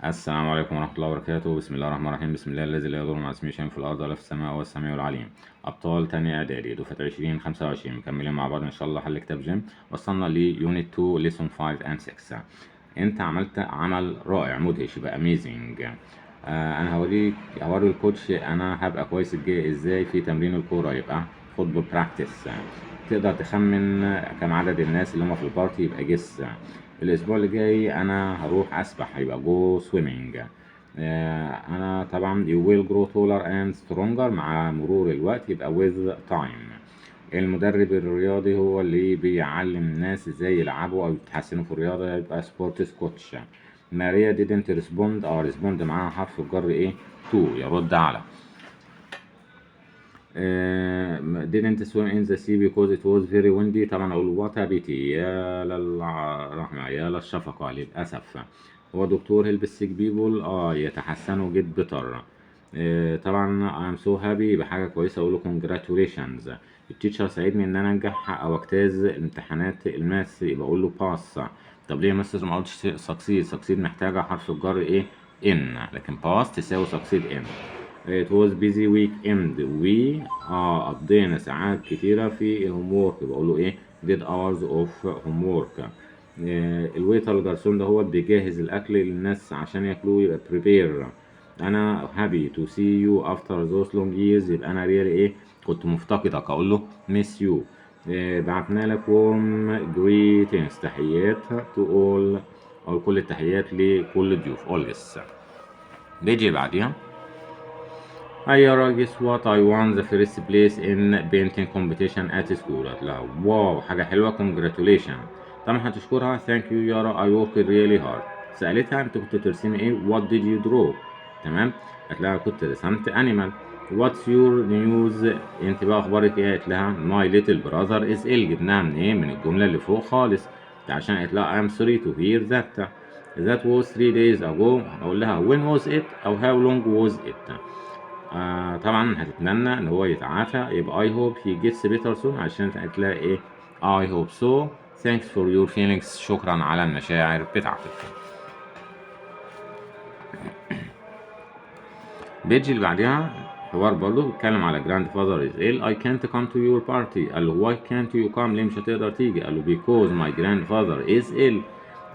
السلام عليكم ورحمة الله وبركاته. بسم الله الرحمن الرحيم. بسم الله الذي لا يضر مع اسمه شيء في الأرض ولا في السماء وهو السميع العليم. أبطال تانية إعدادي دفعة 2025 مكملين مع بعض إن شاء الله حل كتاب جيم. وصلنا ليونت 2 ليسون 5 and 6. أنت عملت عمل رائع مدهش، يبقى أميزنج. أنا هوري الكوتش أنا هبقى كويس إزاي في تمرين الكورة، يبقى فوتبول براكتس. تقدر تخمن كم عدد الناس اللي هم في البارتي، يبقى جس. الاسبوع اللي جاي انا هروح اسبح، هيبقى جو سويمنج. انا طبعا you will grow taller and stronger مع مرور الوقت، يبقى with time. المدرب الرياضي هو اللي بيعلم الناس ازاي يلعبوا او يتحسنوا في الرياضة، يبقى سبورتس كوتش. ماريا didn't respond، respond معاها حرف الجر ايه؟ to، يرد على. didn't swim in the sea because it was very windy. طبعا اقول what a pity، يا للرحمة يا للشفقة، للأسف. هو دكتور help sick people، يتحسنوا get better. طبعا I'm so happy، يبقى حاجة كويسة اقول له congratulations. التيتشر ساعدني ان انا انجح او اجتاز امتحانات الماس، يبقى اقول له pass. طب ليه يا مستر ما قلتش succeed محتاجة حرف الجر ايه؟ in، لكن pass تساوي succeed in. It was busy weekend. قضينا ساعات كتيرة في الهوم وورك، بقوله ايه؟ did hours of homework. الويتر الجرسون ده هو بيجهز الأكل للناس عشان ياكلوه، يبقى prepare. أنا happy to see you after those long years، يبقى أنا really ايه؟ كنت مفتقدك، أقول له miss you. بعتنا لك warm greetings، تحيات to all، أو كل التحيات لكل الضيوف always. بيجي بعديها Hi Yara, guess what? I won the first place in painting competition at school. قالت لها واو، حاجة حلوة، congratulations. طبعا هتشكرها thank you يارا I worked really hard. سألتها انت كنت ترسمي ايه؟ what did you draw؟ تمام؟ قالت لها كنت رسمت animal. what's your news؟ انت بقى اخبارك ايه؟ قالت لها my little brother is ill. جبناها من ايه؟ من الجملة اللي فوق خالص، عشان قالت لها I'm sorry to hear that. that was 3 days ago. هقول لها when was it أو how long was it. طبعا هتتمنى ان هو يتعافى، يبقى I hope he gets better soon، عشان هتلاقي ايه؟ I hope so. thanks for your feelings، شكرا على المشاعر بتاعتك. بيجي اللي بعدها حوار برضه بيتكلم على grandfather is ill. I can't come to your party. قال له why can't you come؟ ليه مش هتقدر تيجي؟ قال له because my grandfather is ill.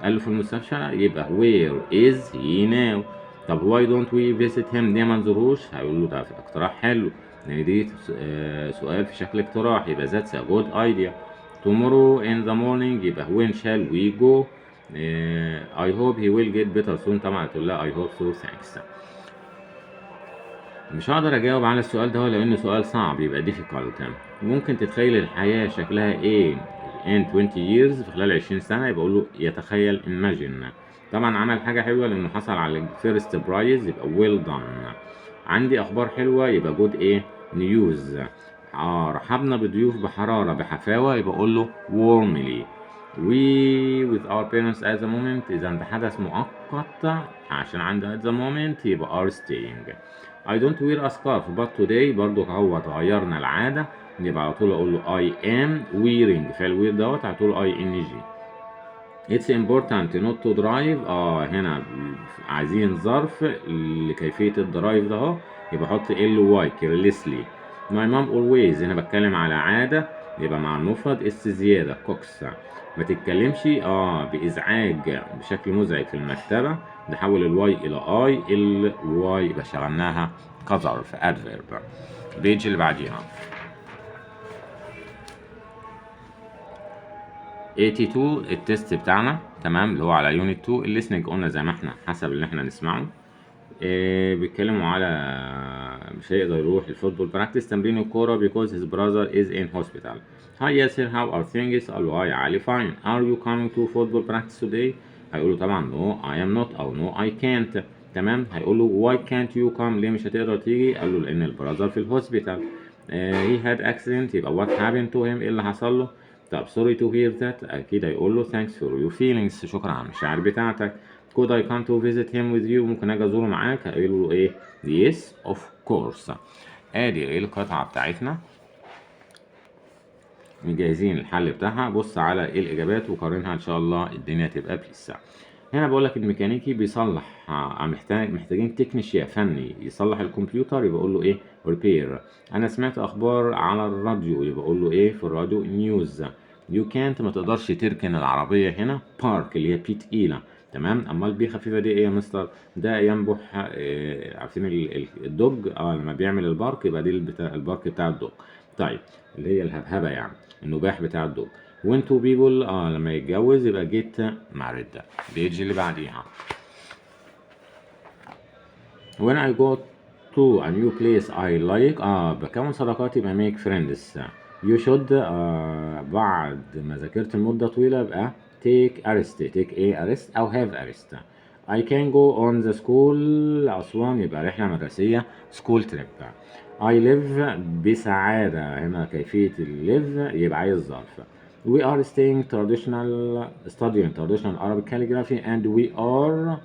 قال له في المستشفى، يبقى where is he now؟ طب why don't we visit him؟ ليه ما نزوروش؟ هيقول له ده اقتراح حلو، لان دي سؤال في شكل اقتراح، يبقى that's a good idea. tomorrow in the morning، يبقى when shall we go؟ I hope he will get better soon. طبعا هتقول لها I hope so thanks. مش هقدر اجاوب على السؤال ده لانه سؤال صعب، يبقى difficult. ممكن تتخيل الحياة شكلها ايه in 20 years، في خلال 20 سنة، يبقى اقول له يتخيل imagine. طبعا عمل حاجة حلوة لانه حصل على first prize، يبقى well done. عندي اخبار حلوة، يبقى good ايه؟ news. رحبنا بضيوف بحرارة بحفاوة، يبقى اقول له warmly. we with our parents at the moment، اذا ده حدث مؤقت عشان عندي at the moment، يبقى are staying. I don't wear a scarf but today، برضو هو غيرنا العادة، يبقى على طول اقول له I am wearing، فعل wear دوت على طول ing. It's important not to drive. هنا عايزين ظرف لكيفية الدرايف ده اهو، يبقى احط ly carelessly. My mom always، هنا بتكلم على عادة، يبقى مع المفرد اس زيادة كوكس. ما تتكلمش بإزعاج بشكل مزعج في المكتبة، نحول الواي إلى اي، الواي يبقى شغلناها كظرف adverb. البيج اللي بعديها 82 التست بتاعنا، تمام، اللي هو على يونت 2. الليسننج قلنا زي ما احنا حسب اللي احنا نسمعه. بيتكلموا على مش هيقدر يروح الفوتبول براكتس، تمرين الكورة because his brother is in hospital. Hi Yasser, how are things؟ قال له hi علي fine. Are you coming to football practice today؟ هيقول له طبعا no I am not أو no I can't. تمام، هيقول له why can't you come؟ ليه مش هتقدر تيجي؟ قال له لأن البرازر في الهوسبيتال. he had accident، يبقى what happened to him؟ ايه اللي حصل له؟ طب sorry to hear that، أكيد هيقول له thanks for your feelings، شكرا على المشاعر بتاعتك. could I come to visit him with you؟ ممكن اجي ازوره معاك؟ هيقول له ايه؟ yes of course. ادي ايه القطعة بتاعتنا، مجهزين الحل بتاعها. بص على ايه الاجابات وقارنها ان شاء الله، الدنيا تبقى بلسه. هنا بقول لك الميكانيكي بيصلح محتاجين تكنيشيا فني يصلح الكمبيوتر، يبقى اقول له ايه ريبير. انا سمعت اخبار على الراديو، يبقى اقول له ايه في الراديو نيوز. يو كانت ما تقدرش تركن العربيه هنا بارك اللي هي بي تقيله، تمام. امال بي خفيفه دي ايه يا مستر؟ ده ينبح عارفين الدوج لما بيعمل البارك يبقى دي البارك بتاع الدوج. طيب اللي هي الهبهبه يعني النباح بتاع الدوج. وين تو بيبول لما يتجوز يبقى جيت ماريد. البيج اللي بعديها when I go to a new place I like بكون صداقات يبقى make friends. you should بعد ما ذاكرت المدة طويلة يبقى take a rest. take a rest أو have a rest. I can go on the school أسوان يبقى رحلة مدرسية school trip. I live بسعادة هنا كيفية live يبقى عايز ظرف. We are studying traditional Arabic calligraphy and we are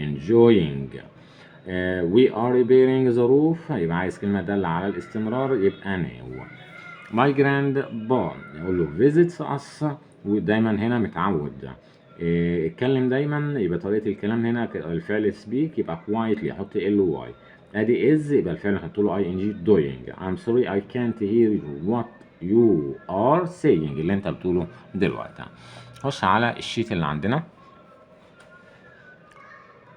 enjoying. we are repairing the roof يبقى عايز كلمة دالة على الاستمرار يبقى now. my grandpa يقول له visits us ودايما هنا متعود. اتكلم دايما يبقى طريقة الكلام هنا الفعل speak يبقى quietly يحط ly. ادي is يبقى الفعل نحط له ing doing. I'm sorry I can't hear what you are saying اللي انت بتقوله دلوقتي. خش على الشيت اللي عندنا.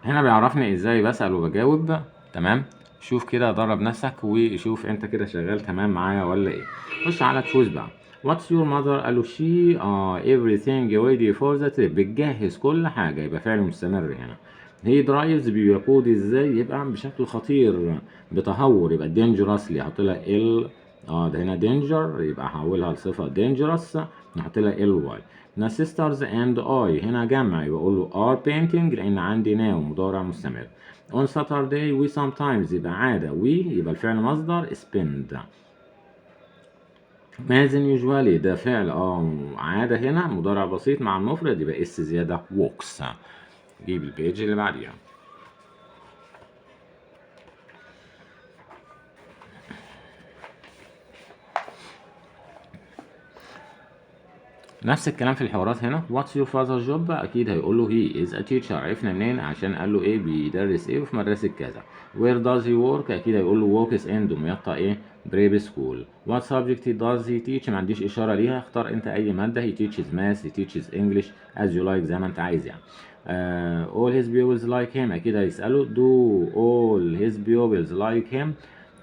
هنا بيعرفني ازاي بسأل وبجاوب، تمام. شوف كده درب نفسك وشوف انت كده شغال تمام معايا ولا ايه. خش على تشوز بقى. What's your mother؟ قالوا she everything ready for the trip بتجهز كل حاجة يبقى فعل مستمر هنا. he drives بيقود ازاي يبقى بشكل خطير بتهور يبقى dangerously احط لها ال ده هنا danger يبقى هحولها لصفة dangerous نحط لها ly. نا sisters and I هنا جمع يبقى اقول له are painting لان عندي now مضارع مستمر. on Saturday we sometimes يبقى عادة we يبقى الفعل مصدر spend. مازن usually ده فعل عادة هنا مضارع بسيط مع المفرد يبقى اس زيادة walks. جيب البيج اللي بعديها. نفس الكلام في الحوارات هنا. what's your father's job اكيد هيقول له he is a teacher. عرفنا منين؟ عشان قال له ايه بيدرس ايه وفي مدرسة كذا. where does he work اكيد هيقول له works in دمياط ايه بريب سكول. what subject does he teach ما عنديش اشارة ليها اختار انت اي مادة. he teaches math he teaches English as you like زي ما انت عايز يعني. all his pupils like him اكيد هيسأله do all his pupils like him.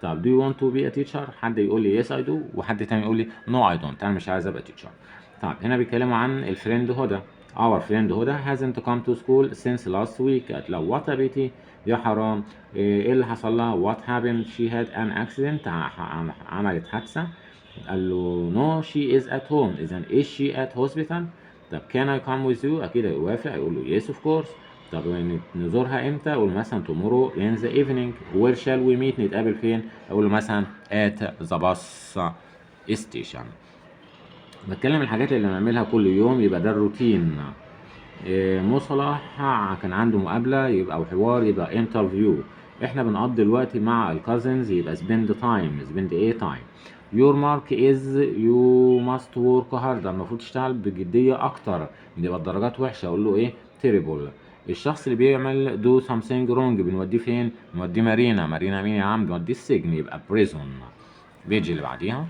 طب do you want to be a teacher؟ حد يقول لي yes I do وحد تاني يقول لي no I don't انا مش عايز ابقى teacher. طب هنا بيتكلموا عن الفريند هدى. our friend هدى hasn't come to school since last week. قالت له what a pity يا حرام ايه اللي حصل لها؟ what happened she had an accident عملت حادثة. قال له no she is at home اذا is she at hospital. طب can I come with you اكيد هيوافق يقول له yes of course. طب نزورها امتى؟ اقول مثلا tomorrow in the evening. where shall we meet نتقابل فين؟ اقول له مثلا at the bus station. بتكلم الحاجات اللي بنعملها كل يوم يبقى ده الروتين. مو صلاح كان عنده مقابلة يبقى أو حوار يبقى انترفيو. احنا بنقضي الوقت مع الكازنز يبقى spend time spend ايه time. your mark is you must work harder المفروض تشتغل بجدية أكتر يبقى الدرجات وحشة أقول له ايه terrible. الشخص اللي بيعمل do something wrong بنوديه فين؟ بنوديه مارينا. مارينا مين يا عم؟ بنوديه السجن يبقى prison. بيجي اللي بعديها.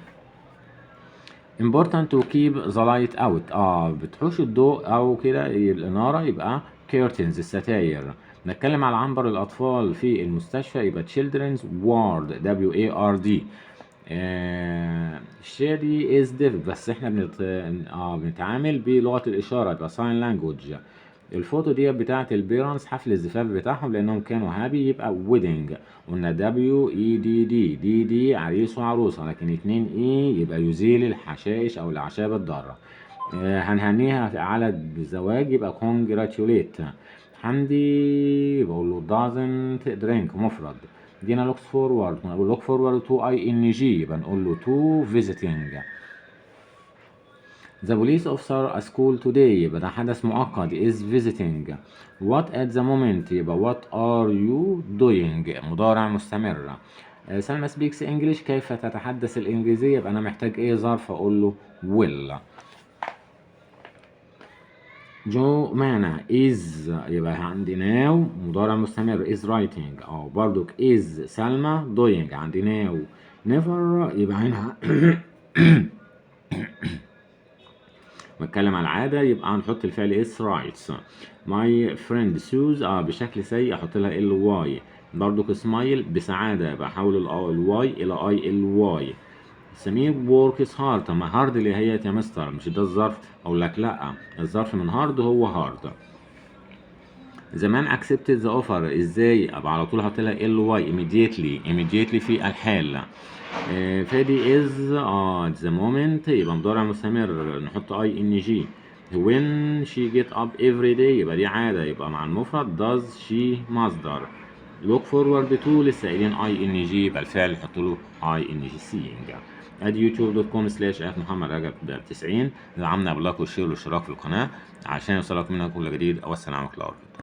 important to keep the light out بتحوش الضوء او كده الاناره يبقى curtains الستاير. نتكلم على عنبر الاطفال في المستشفى يبقى children's ward WARD. الشادي is deaf بس احنا بنتعامل بلغه الاشاره يبقى sign language. الفوتو دي بتاعه البيرنتس حفل الزفاف بتاعهم لانهم كانوا هابي يبقى ويدنج. قلنا WEDD دي عريس وعروسه لكن 2 اي يبقى يزيل الحشائش او الاعشاب الضاره. هنهنيها على الزواج يبقى congratulate. حمدي بقول له doesn't drink مفرد. دينا looks forward نقول look forward to ING يبقى نقول له to visiting. The police officer at school today يبقى ده حدث مؤقت is visiting. What at the moment يبقى what are you doing مضارع مستمر. سلمى speaks English كيف تتحدث الإنجليزية يبقى أنا محتاج إيه ظرف أقول له will. جو معنى is يبقى عندي now مضارع مستمر is writing أو برضك is سلمى doing عندي now never يبقى هنا بتكلم عن العادة يبقى هنحط الفعل is writes. my friend Suze بشكل سيء أحط لها ly. برضك smile بسعادة بحول الواي إلى ly. سمير works hard. طب ما hard اللي هي يا مستر مش ده الظرف؟ أقول لك لأ الظرف من hard هو hard. زمان accepted the offer ازاي ابقى على طول احط لها ly immediately في الحال. فادي is at the moment يبقى مضارع مستمر نحط ing. when she get up every day يبقى دي عادة يبقى مع المفرد does she مصدر. look forward to لسه قايلين ing يبقى الفعل نحط له ing seeing. ادي youtube.com/محمد رجب 90. دعمنا باللايك والشير والاشتراك في القناة عشان يوصلك منها كل جديد. والسلام عليكم.